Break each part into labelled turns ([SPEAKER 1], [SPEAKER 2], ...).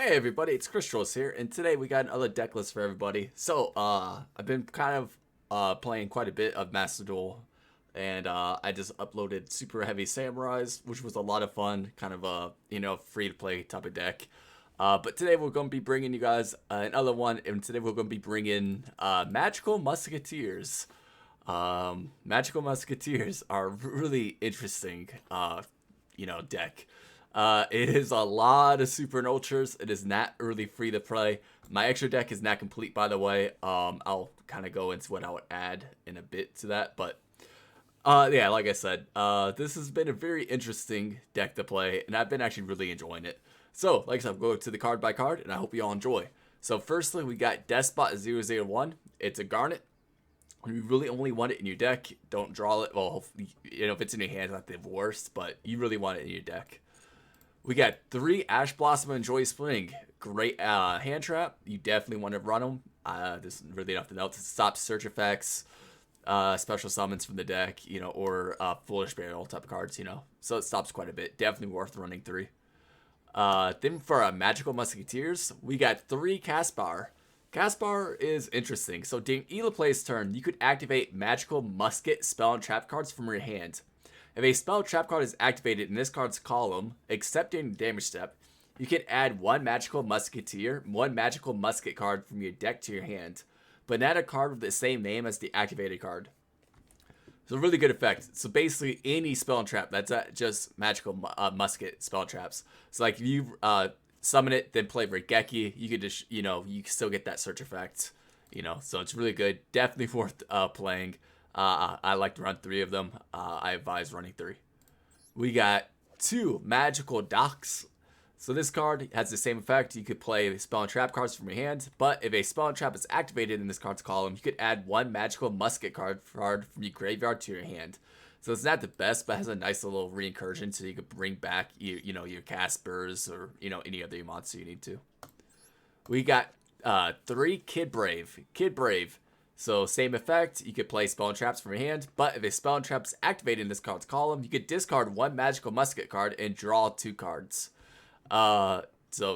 [SPEAKER 1] Hey everybody, it's Chris here, and today we got another deck list for everybody. So, I've been kind of playing quite a bit of Master Duel, and I just uploaded Super Heavy Samurais, which was a lot of fun, kind of a free to play type of deck. But today we're going to be bringing you guys another one, and today we're going to be bringing Magical Musketeers. Magical Musketeers are really interesting, deck. It is a lot of super and ultras. It is not really free to play. My extra deck is not complete, by the way. I'll kind of go into what I would add in a bit to that, but yeah, like I said, this has been a very interesting deck to play, and I've been actually really enjoying it. So, like I said, I'll go to the card by card, and I hope you all enjoy. So, firstly, we got Despot 001. It's a Garnet. You really only want it in your deck. Don't draw it. Well, hopefully, if it's in your hand, it's not the worst, but you really want it in your deck. We got 3 Ash Blossom and Joy Spring. Great hand trap. You definitely want to run them. There's really nothing else. It stops search effects, special summons from the deck, or Foolish Burial type of cards, So it stops quite a bit. Definitely worth running 3. Then for Magical Musketeers, we got 3 Caspar. Caspar is interesting. So during Ela play's turn, you could activate Magical Musket spell and trap cards from your hand. If a spell trap card is activated in this card's column, except during the damage step, you can add one magical musketeer, one magical musket card from your deck to your hand, but not a card with the same name as the activated card. So really good effect. So basically any spell and trap, that's just magical musket spell traps. So like if you summon it, then play Regeki, you could just, you can still get that search effect, so it's really good. Definitely worth playing. I like to run 3 of them. I advise running 3. We got 2 Magical Docks. So this card has the same effect. You could play spell and trap cards from your hand, but if a spell and trap is activated in this card's column, you could add one Magical Musket card from your graveyard to your hand. So it's not the best, but it has a nice little reincursion, so you could bring back your Caspers or any other monster you need to. We got 3 Kid Brave. Kid Brave. So same effect, you could play spell and traps from your hand, but if a spell and trap is activated in this card's column, you could discard one magical musket card and draw 2 cards. So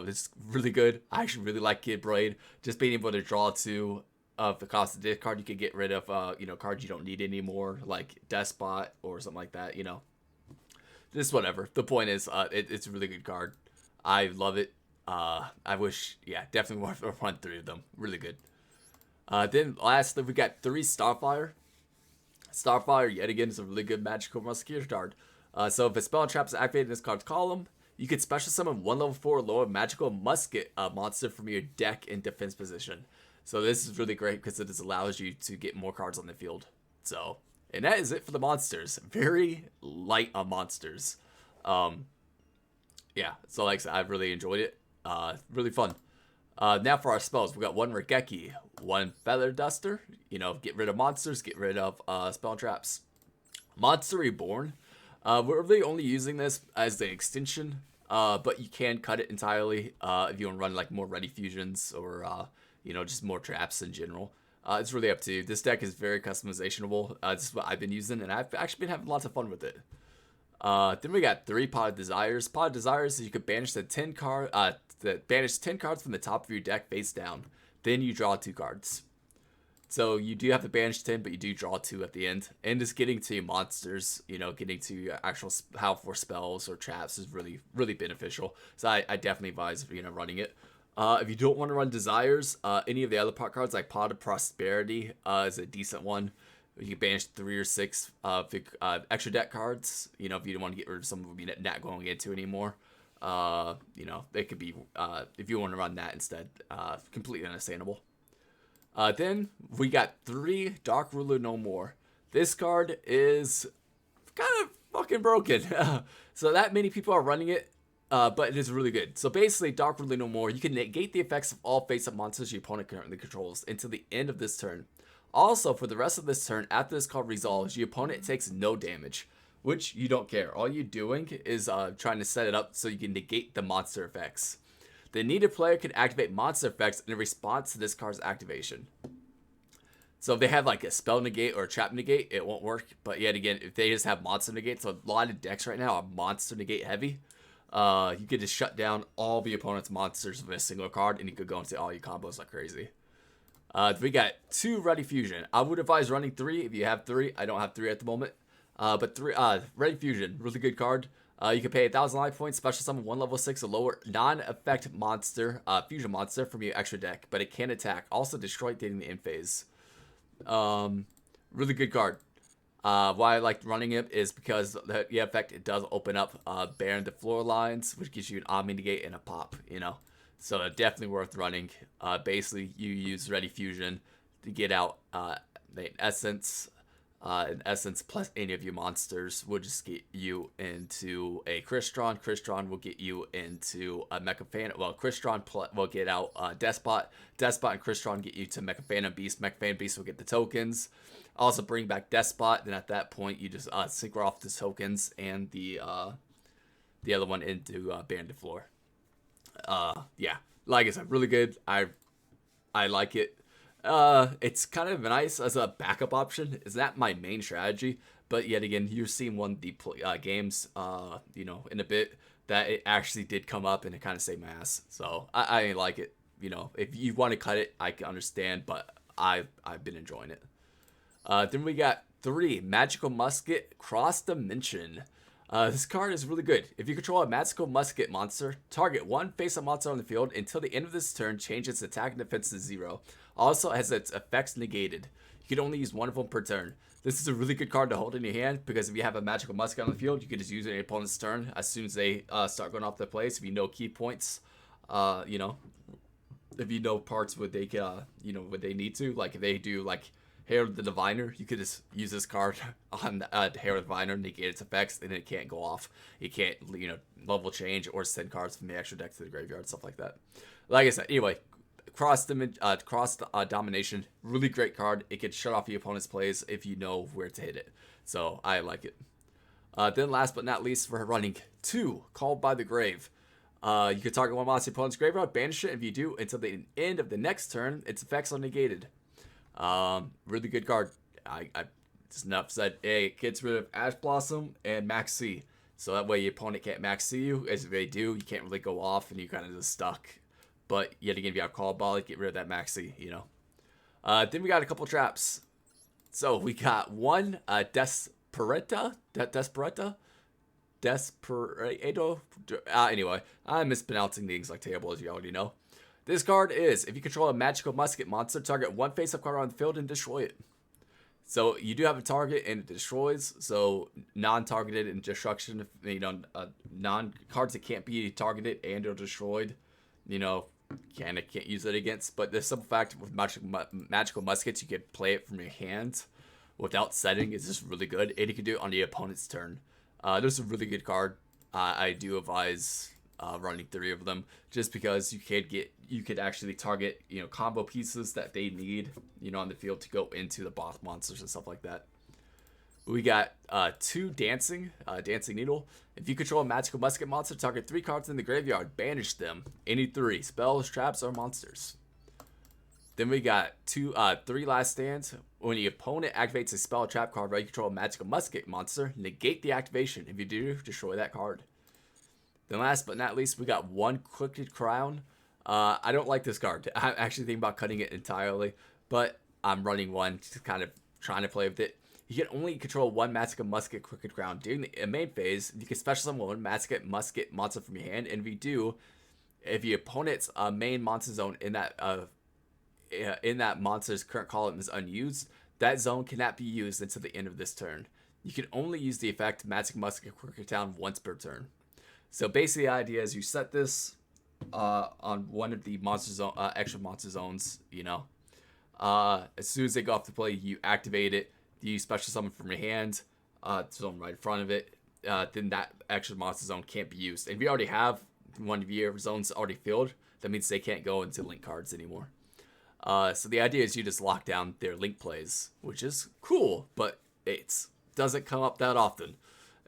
[SPEAKER 1] it's really good. I actually really like Kid Brave. Just being able to draw 2 of the cost of discard, you could get rid of cards you don't need anymore, like Despot or something like that. Just whatever. The point is, it's a really good card. I love it. I wish, definitely want to run 3 of them. Really good. Then lastly, we got 3 Starfire. Starfire, yet again, is a really good magical musketeer card. So if a spell and trap is activated in this card's column, you can special summon 1 level 4 or lower magical musket monster from your deck in defense position. So this is really great because it just allows you to get more cards on the field. So, and that is it for the monsters. Very light on monsters. Yeah, so like I said, I've really enjoyed it. Really fun. Now for our spells, we got 1 Regeki, 1 Feather Duster. Get rid of monsters, get rid of spell and traps. Monster Reborn. We're really only using this as the extension, but you can cut it entirely if you want to run like more ready fusions or just more traps in general. It's really up to you. This deck is very customizationable. This is what I've been using, and I've actually been having lots of fun with it. Then we got 3 Pot of Desires. Pot of Desires, you could banish banish 10 cards from the top of your deck face down. Then you draw 2 cards. So you do have to banish 10, but you do draw 2 at the end. And just getting to your monsters, getting to your actual powerful spells or traps is really, really beneficial. So I definitely advise, running it. If you don't want to run Desires, any of the other pot cards, like Pot of Prosperity is a decent one. You can banish 3 or 6 extra deck cards, if you don't want to get rid of some of them you're not going into anymore. They could be, if you want to run that instead, completely understandable. Then we got 3 Dark Ruler No More. This card is kind of fucking broken. So that many people are running it, but it is really good. So basically, Dark Ruler No More, you can negate the effects of all face-up monsters your opponent currently controls until the end of this turn. Also, for the rest of this turn, after this card resolves, your opponent takes no damage, which you don't care. All you're doing is trying to set it up so you can negate the monster effects. The needed player can activate monster effects in response to this card's activation. So if they have like a spell negate or a trap negate, it won't work. But yet again, if they just have monster negate, so a lot of decks right now are monster negate heavy. You get to shut down all the opponent's monsters with a single card, and you could go into all your combos like crazy. We got 2 Ready Fusion. I would advise running 3 if you have 3. I don't have 3 at the moment. But 3 Ready Fusion, really good card. You can pay 1,000 life points, special summon 1 level 6 or lower non-effect monster, fusion monster from your extra deck, but it can attack. Also destroy during the end phase. Really good card. Why I like running it is because the effect, it does open up Baron the floor lines, which gives you an Omni Negate and a pop, you know. So definitely worth running. Basically, you use Ready Fusion to get out the Essence. Essence plus any of your monsters will just get you into a Crystron. Crystron will get you into a Mecha Phantom. Well, Crystron will get out Despot. Despot and Crystron get you to Mecha Phantom Beast. Mecha Phantom Beast will get the tokens. Also bring back Despot. Then at that point, you just sync off the tokens and the other one into Bandit Floor. Yeah, like I said, really good. I like it. It's kind of nice as a backup option. It's not my main strategy, but yet again, you're seeing one of the games, you know, in a bit that it actually did come up and it kind of saved my ass. So I like it. You know, if you want to cut it, I can understand, but I've been enjoying it. Then we got 3 Magical Musket Cross Dimension. This card is really good. If you control a Magical Musket monster, target 1 face-up monster on the field until the end of this turn, change its attack and defense to 0. Also has its effects negated. You can only use 1 of them per turn. This is a really good card to hold in your hand because if you have a Magical Musket on the field, you can just use it in your opponent's turn as soon as they start going off their place. If you know key points, you know, if you know parts where they you know, what they need to, like if they do like Herald the Diviner, you could just use this card on Herald the Diviner, negate its effects, and it can't go off. You can't, you know, level change or send cards from the extra deck to the graveyard, stuff like that. Like I said, anyway, cross domination, really great card. It can shut off your opponent's plays if you know where to hit it. So I like it. Then last but not least, we're running 2 Called by the Grave. You can target 1 monster opponent's graveyard, banish it. If you do, until the end of the next turn, its effects are negated. Really good card. I just enough said. Hey, it gets rid of Ash Blossom and Max C, so that way your opponent can't Max C you. As if they do, you can't really go off, and you kind of just stuck. But yet again, if you have Call Ball, get rid of that Max C, you know. Then we got a couple traps. So we got 1 Desperado. Anyway, I'm mispronouncing things like terrible, as you already know. This card is, if you control a Magical Musket monster, target 1 face-up card on the field and destroy it. So you do have a target and it destroys, so non-targeted and destruction, you know, non-cards that can't be targeted and or destroyed, you know, can't use it against. But the simple fact with Magical Muskets, you can play it from your hand without setting is just really good, and you can do it on the opponent's turn. This is a really good card. I do advise running 3 of them, just because you could actually target, you know, combo pieces that they need, you know, on the field to go into the boss monsters and stuff like that. We got 2 Dancing Needle. If you control a Magical Musket monster, target 3 cards in the graveyard, banish them. Any 3 spells, traps, or monsters. Then we got 3 Last Stands. When the opponent activates a spell or trap card, while you control a Magical Musket monster, negate the activation. If you do, destroy that card. Then last but not least, we got 1 Crooked Crown. I don't like this card. I'm actually thinking about cutting it entirely, but I'm running 1, just kind of trying to play with it. You can only control 1 Magical Musket Crooked Crown. During the main phase, you can special summon 1 Magical Musket monster from your hand, and if you do, if your opponent's main monster zone in that monster's current column is unused, that zone cannot be used until the end of this turn. You can only use the effect Magical Musket Crooked Crown once per turn. So basically, the idea is you set this on one of the extra monster zones. You know, as soon as they go off the play, you activate it. You special summon from your hand, zone right in front of it. Then that extra monster zone can't be used. And if you already have one of your zones already filled, that means they can't go into link cards anymore. So the idea is you just lock down their link plays, which is cool, but it doesn't come up that often,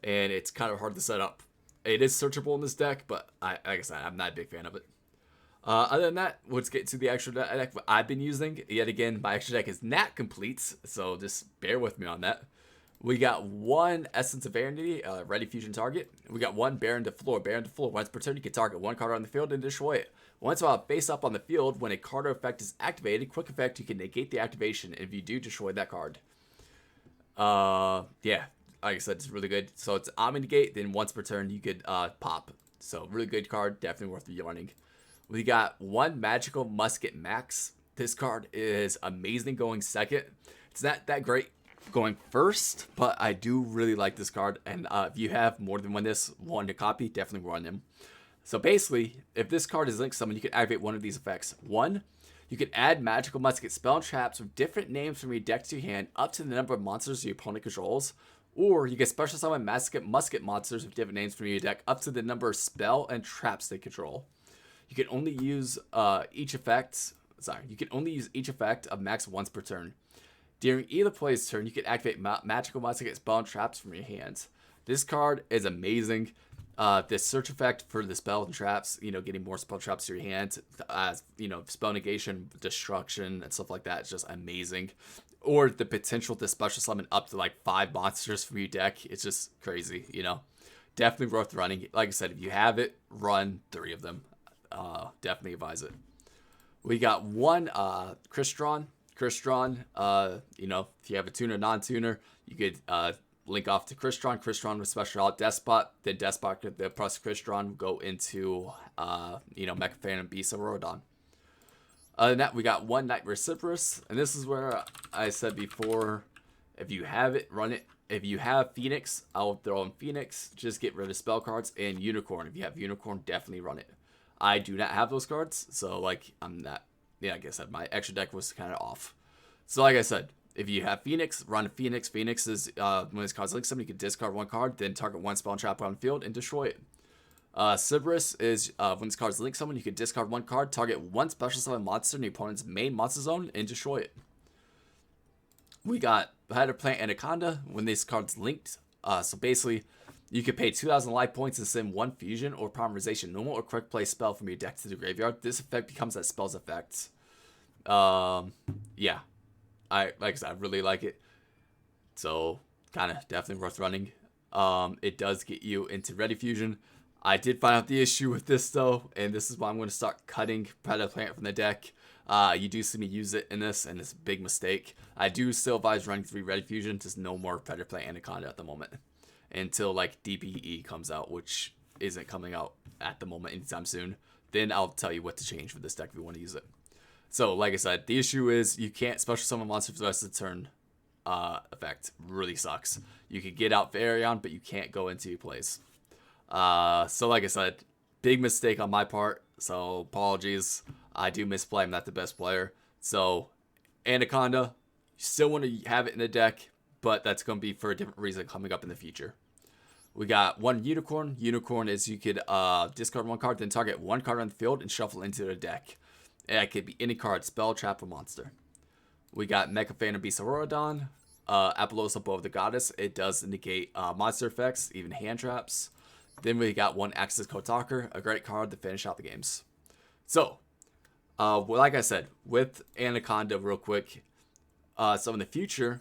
[SPEAKER 1] and it's kind of hard to set up. It is searchable in this deck, but like I said, I'm not a big fan of it. Other than that, let's get to the extra deck I've been using. Yet again, my extra deck is not complete, so just bear with me on that. We got one Essence of Vanity, Ready Fusion target. We got one Baron to Floor. Baron to Floor. Once per turn, you can target one card on the field and destroy it. Once while face up on the field, when a card or effect is activated, quick effect, you can negate the activation. And if you do, destroy that card. Yeah, like I said, it's really good. So it's Omni Negate, then once per turn, you could pop. So really good card, definitely worth running. We got one Magical Musket Max. This card is amazing going second. It's not that great going first, but I do really like this card. And if you have more than one to copy, definitely run them. So basically, if this card is linked to someone, you can activate one of these effects. One, you can add Magical Musket spell and traps with different names from your deck to your hand up to the number of monsters your opponent controls. Or you can special summon musket monsters with different names from your deck up to the number of spell and traps they control. You can only use each effect of max once per turn. During either player's turn, you can activate Magical Musket spell and traps from your hands. This card is amazing. This search effect for the spell and traps, getting more spell traps to your hand, spell negation, destruction, and stuff like that is just amazing. Or the potential to special summon up to like 5 monsters from your deck. It's just crazy, Definitely worth running. Like I said, if you have it, run 3 of them. Definitely advise it. We got one Crystron. Crystron, if you have a tuner, non-tuner, you could link off to Crystron. Crystron with special out Despot. Then Despot could plus Crystron go into Mecha and Beast of Rodon. Other than that, we got one Nightmare Cypress, and this is where I said before, if you have it, run it. If you have Phoenix, I'll throw in Phoenix. Just get rid of spell cards. And Unicorn. If you have Unicorn, definitely run it. I do not have those cards, so I'm not. Yeah, like I said, my extra deck was kind of off. So like I said, if you have Phoenix, run Phoenix. Phoenix is when this card's linked to something, you can discard one card, then target one spell and trap on the field and destroy it. Cerberus is when this card's linked to someone, you can discard one card, target one special summon monster in your opponent's main monster zone, and destroy it. We got Header Plant Anaconda when this card's linked. So basically, you can pay 2,000 life points and send one fusion or polymerization normal or quick play spell from your deck to the graveyard. This effect becomes that spell's effect. Yeah, like I said, I really like it. So kind of definitely worth running. It does get you into Ready Fusion. I did find out the issue with this though, and this is why I'm going to start cutting Predator Plant from the deck. You do see me use it in this, and it's a big mistake. I do still advise running 3 Ready Fusion, just no more Predator Plant Anaconda at the moment. Until like DPE comes out, which isn't coming out at the moment anytime soon. Then I'll tell you what to change for this deck if you want to use it. So like I said, the issue is you can't special summon monster for the rest of the turn. Effect really sucks. You can get out Varion, but you can't go into your plays. So like I said, big mistake on my part. So apologies. I do misplay. I'm not the best player. So Anaconda, you still want to have it in the deck, but that's going to be for a different reason coming up in the future. We got one Unicorn. Unicorn is you could discard one card, then target one card on the field and shuffle into the deck. And it could be any card, spell, trap, or monster. We got Mecha Phantom Beast Auroradon. Apollosa Bow of the Goddess. It does negate monster effects, even hand traps. Then we got one Axis Kotaker, a great card to finish out the games. So, well, like I said, with Anaconda real quick, so in the future,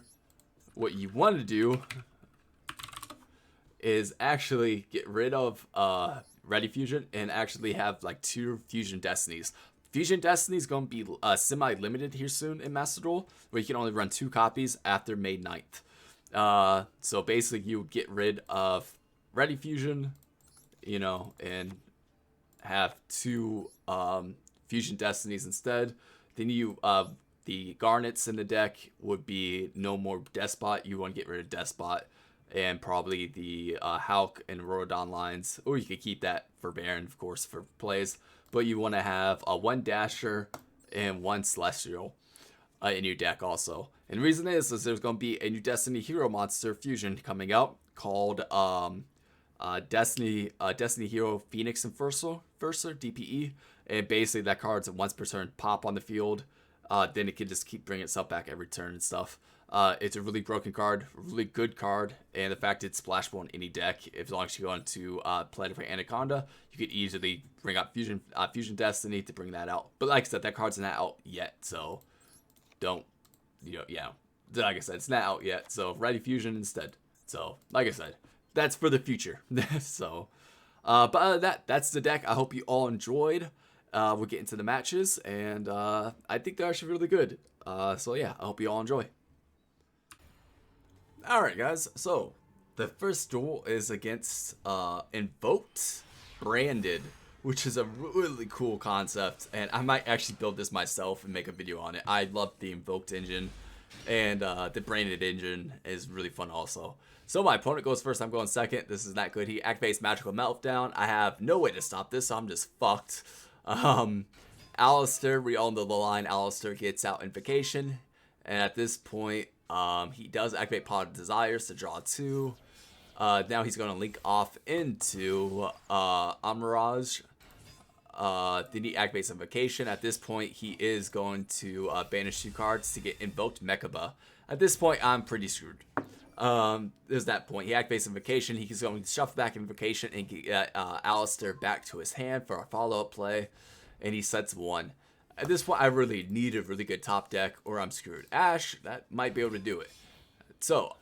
[SPEAKER 1] what you want to do is actually get rid of Ready Fusion and actually have like 2 Fusion Destinies. Fusion Destiny is going to be semi-limited here soon in Master Duel, where you can only run 2 copies after May 9th. So basically, you get rid of Ready Fusion, and have 2 Fusion Destinies instead. Then you the Garnets in the deck would be no more Despot. You want to get rid of Despot. And probably the Hulk and Rodon lines. Or you could keep that for Baron, of course, for plays. But you want to have 1 Dasher and 1 Celestial in your deck also. And the reason is there's going to be a new Destiny Hero monster fusion coming out called Destiny Hero Phoenix Enforcer, DPE. And basically that card's once per turn pop on the field. Then it can just keep bringing itself back every turn and stuff. It's a really broken card, really good card, and the fact it's splashable in any deck, as long as you go into Planetary Anaconda, you could easily bring out Fusion Destiny to bring that out. But like I said, that card's not out yet, so don't, like I said, it's not out yet. So Ready Fusion instead. So like I said, that's for the future. So, but other than that, that's the deck. I hope you all enjoyed. We'll get into the matches, and I think they're actually really good. So yeah, I hope you all enjoy. Alright guys, so the first duel is against Invoked Branded, which is a really cool concept, and I might actually build this myself and make a video on it. I love the Invoked engine, and the Branded engine is really fun also. So my opponent goes first, I'm going second. This is not good. He activates Magical Meltdown. I have no way to stop this, so I'm just fucked. Alistair, we all know the line, Alistair gets out Invocation, and at this point, he does activate Pot of Desires to draw 2. Now he's going to link off into Amirage. Then he activates Invocation. At this point, he is going to banish 2 cards to get Invoked Mechaba. At this point, I'm pretty screwed. There's that point. He activates Invocation. He's going to shuffle back Invocation and get Alistair back to his hand for a follow-up play. And he sets 1. At this point, I really need a really good top deck, or I'm screwed. Ash, that might be able to do it. So,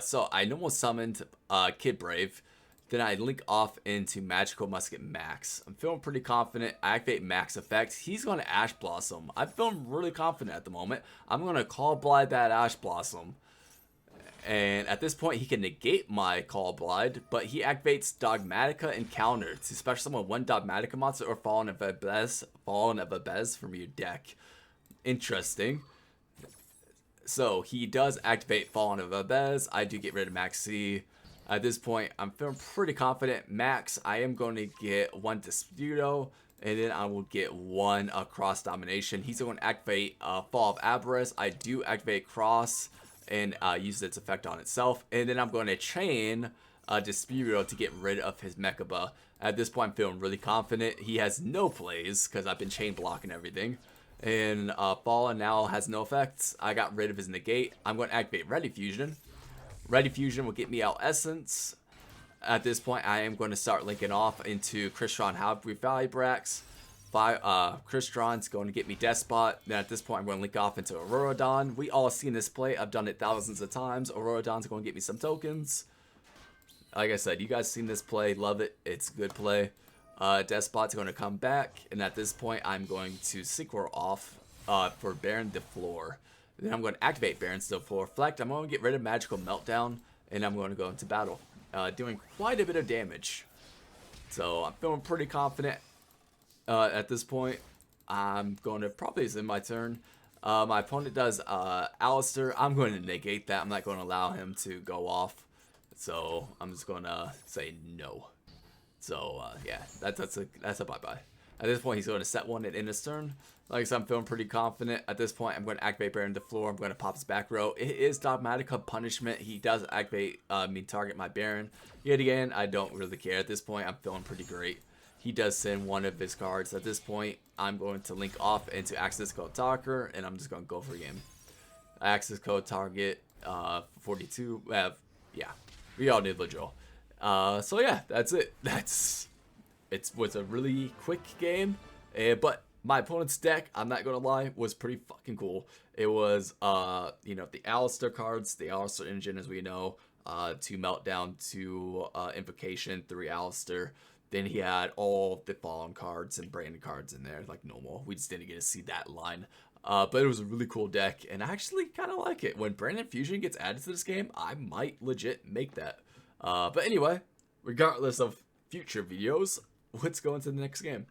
[SPEAKER 1] so I normal summoned Kid Brave. Then I link off into Magical Musket Max. I'm feeling pretty confident. I activate Max effect. He's going to Ash Blossom. I'm feeling really confident at the moment. I'm going to Call Blind that Ash Blossom. And at this point, he can negate my Call Blind, but he activates Dogmatica and counter to special summon 1 Dogmatica monster or Fallen of Abez from your deck. Interesting. So he does activate Fallen of Abez. I do get rid of Max C. At this point, I'm feeling pretty confident. Max, I am going to get 1 Disputo, and then I will get 1 Cross Domination. He's going to activate Fall of Avarice. I do activate Cross and use its effect on itself. And then I'm going to chain Disputo to get rid of his Mechaba. At this point, I'm feeling really confident. He has no plays because I've been chain blocking everything. And Fallen now has no effects. I got rid of his negate. I'm going to activate Ready Fusion. Ready Fusion will get me out Essence. At this point, I am going to start linking off into Crystron Vibrax. Crystron's going to get me Despot. Then at this point, I'm going to link off into Auroradon. We all seen this play. I've done it thousands of times. Auroradon's going to get me some tokens. Like I said, you guys seen this play. Love it. It's a good play. Despot's going to come back. And at this point, I'm going to Synchro off for Baron de Floor. Then I'm going to activate Baron's de Floor. Reflect. I'm going to get rid of Magical Meltdown. And I'm going to go into battle. Doing quite a bit of damage. So I'm feeling pretty confident. At this point, I'm going to probably is in my turn. My opponent does Alistair. I'm going to negate that. I'm not going to allow him to go off. So I'm just going to say no. So yeah, that's a bye-bye. At this point, he's going to set 1 and end his turn. Like I said, I'm feeling pretty confident. At this point, I'm going to activate Baron de Floor. I'm going to pop his back row. It is Dogmatica Punishment. He does activate target my Baron. Yet again, I don't really care. At this point, I'm feeling pretty great. He does send 1 of his cards. At this point, I'm going to link off into Access Code Talker, and I'm just going to go for a game. Access Code Target 42. Yeah, we all need the drill. So yeah, that's it. It was a really quick game, but my opponent's deck, I'm not gonna lie, was pretty fucking cool. It was you know, the Alistair cards, the Alistair engine, as we know, 2 Meltdown, 2 Invocation, 3 Alistair. Then he had all the Fallen cards and Branded cards in there, like normal. We just didn't get to see that line. But it was a really cool deck, and I actually kind of like it. When Branded Fusion gets added to this game, I might legit make that. But anyway, regardless of future videos, let's go into the next game.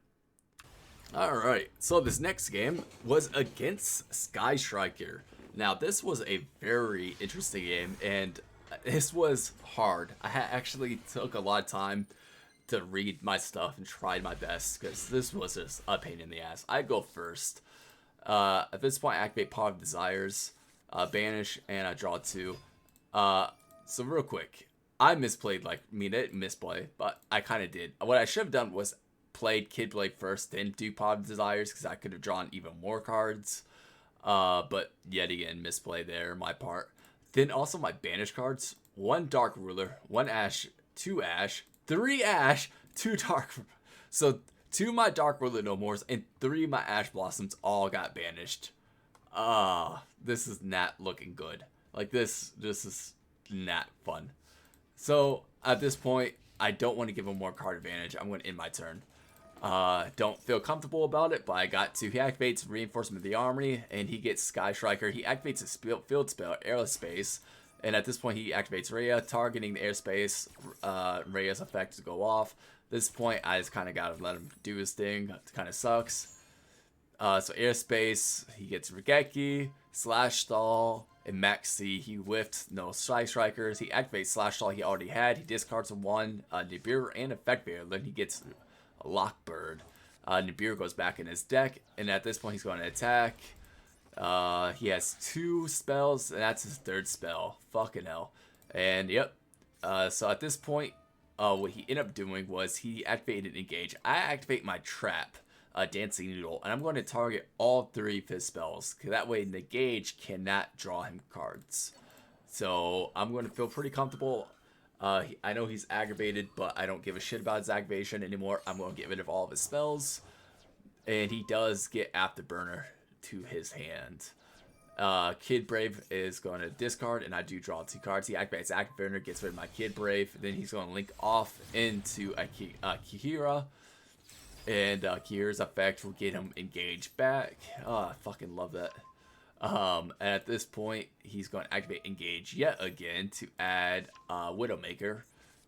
[SPEAKER 1] Alright, so this next game was against Sky Striker. Now, this was a very interesting game, and this was hard. I actually took a lot of time to read my stuff and tried my best, because this was just a pain in the ass. I go first. At this point, I activate Pot of Desires, banish, and I draw 2. So real quick, I misplayed, I didn't misplay, but I kind of did. What I should have done was played Kid Blade first, then do Pot of Desires, because I could have drawn even more cards. But yet again, misplay there, my part. Then also my banish cards, 1 Dark Ruler, 1 Ash, 2 Ash, 3 Ash, 2 Dark. So 2 of my Dark World No Mores and 3 of my Ash Blossoms all got banished. This is not looking good. Like, this is not fun. So, at this point, I don't want to give him more card advantage. I'm going to end my turn. Don't feel comfortable about it, but I got to. He activates Reinforcement of the Armory, and he gets Sky Striker. He activates his field spell, Aerospace, and at this point, he activates Rhea, targeting the airspace. Rhea's effect to go off. At this point, I just kind of got to let him do his thing. It kind of sucks. So airspace, he gets Regeki, Slash Stall, and Max C. He whiffed no Strikers. He activates Slash Stall he already had. He discards one Nibiru and Effect Bear. Then he gets a Lockbird. Nibiru goes back in his deck, and at this point he's going to attack. He has 2 spells, and that's his 3rd spell. Fucking hell. And yep. So at this point, what he ended up doing was he activated Engage. I activate my Trap. Dancing Noodle, and I'm going to target all 3 of his spells, because that way the Gauge cannot draw him cards. So I'm going to feel pretty comfortable. I know he's aggravated, but I don't give a shit about his aggravation anymore. I'm going to get rid of all of his spells, and he does get Afterburner to his hand. Kid Brave is going to discard, and I do draw 2 cards. He activates Afterburner, gets rid of my Kid Brave, then he's going to link off into Kihira. And Kihira's effect will get him engaged back. I fucking love that. And at this point, he's going to activate Engage yet again to add Widowmaker.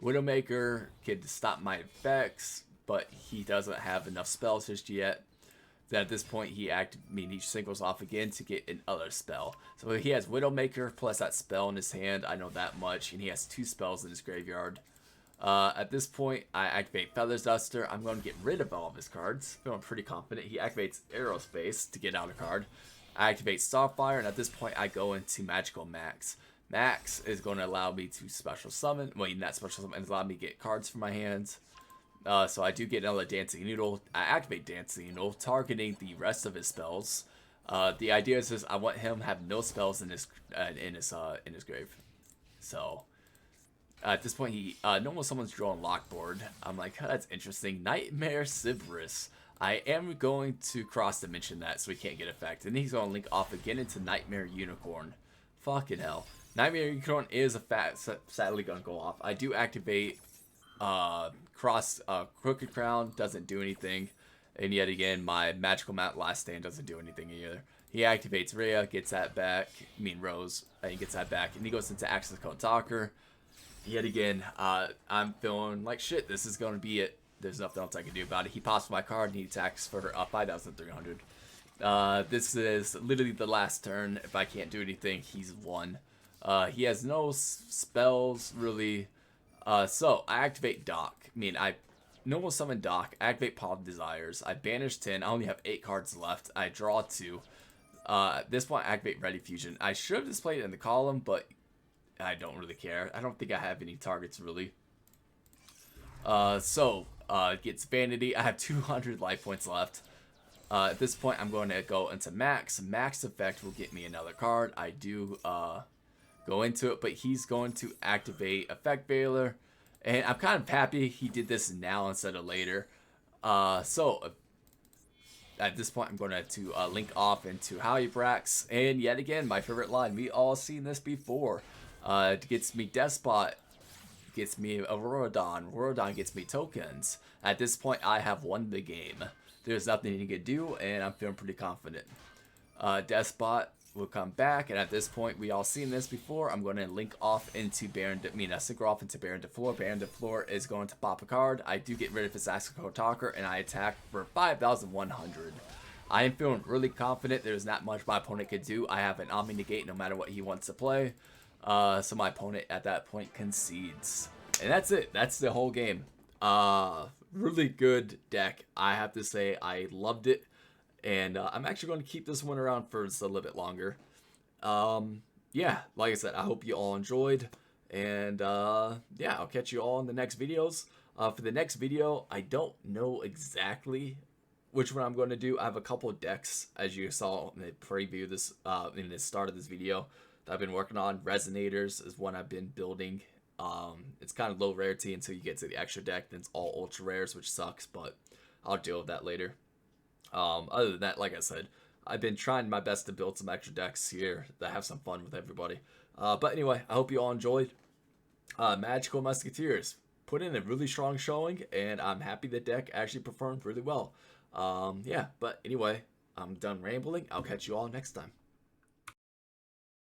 [SPEAKER 1] Widowmaker can stop my effects, but he doesn't have enough spells just yet. Then at this point, he singles off again to get another spell. So he has Widowmaker plus that spell in his hand. I know that much. And he has 2 spells in his graveyard. At this point, I activate Feathers Duster. I'm going to get rid of all of his cards. Feeling pretty confident. He activates Aerospace to get out a card. I activate Starfire, and at this point, I go into Magical Max. Max is going to allow me to special summon. Well, not special summon. It's allowed me to get cards from my hands. So I do get another Dancing Noodle. I activate Dancing Noodle, targeting the rest of his spells. The idea is I want him to have no spells in his grave. So at this point, normal someone's drawing Lockboard. I'm like, oh, that's interesting. Nightmare Sibris. I am going to cross dimension that so he can't get effect. And then he's going to link off again into Nightmare Unicorn. Fucking hell. Nightmare Unicorn is sadly going to go off. I do activate Crooked Crown. Doesn't do anything. And yet again, my Magical Mat Last Stand doesn't do anything either. He activates Rhea, gets that back. Rose. He gets that back. And he goes into Access Code Talker. Yet again, I'm feeling like shit. This is going to be it. There's nothing else I can do about it. He pops my card and he attacks for 5,300. This is literally the last turn. If I can't do anything, he's won. He has no spells, really. So, I activate Dock. I normal summon Dock. I activate Paw of Desires. I banish 10. I only have 8 cards left. I draw 2. At this point, I activate Ready Fusion. I should have displayed it in the column, but I don't really care. I don't think I have any targets, really. It gets Vanity. I have 200 life points left. At this point, I'm going to go into Max. Max effect will get me another card. I do go into it, but he's going to activate Effect Veiler. And I'm kind of happy he did this now instead of later. At this point, I'm going to link off into Halibrax. And yet again, my favorite line. We all seen this before. It gets me Despot. Gets me Auroradon. Auroradon gets me tokens. At this point, I have won the game. There's nothing he can do, and I'm feeling pretty confident. Despot will come back, and at this point, we all seen this before. I'm going to link off into synchro off into Baron DeFleur. Baron DeFleur is going to pop a card. I do get rid of his Access Talker, and I attack for 5,100. I am feeling really confident. There's not much my opponent could do. I have an Omni Negate no matter what he wants to play. So my opponent at that point concedes. And that's it. That's the whole game. Really good deck. I have to say I loved it. And I'm actually going to keep this one around for just a little bit longer. Yeah, like I said, I hope you all enjoyed. And yeah, I'll catch you all in the next videos. For the next video, I don't know exactly which one I'm going to do. I have a couple of decks, as you saw in the preview this in the start of this video, that I've been working on. Resonators is one I've been building. It's kind of low rarity until you get to the extra deck. Then it's all ultra rares, which sucks, but I'll deal with that later. Other than that, like I said, I've been trying my best to build some extra decks here that have some fun with everybody. But anyway, I hope you all enjoyed. Magical Musketeers put in a really strong showing, and I'm happy the deck actually performed really well. Yeah, but anyway, I'm done rambling. I'll catch you all next time.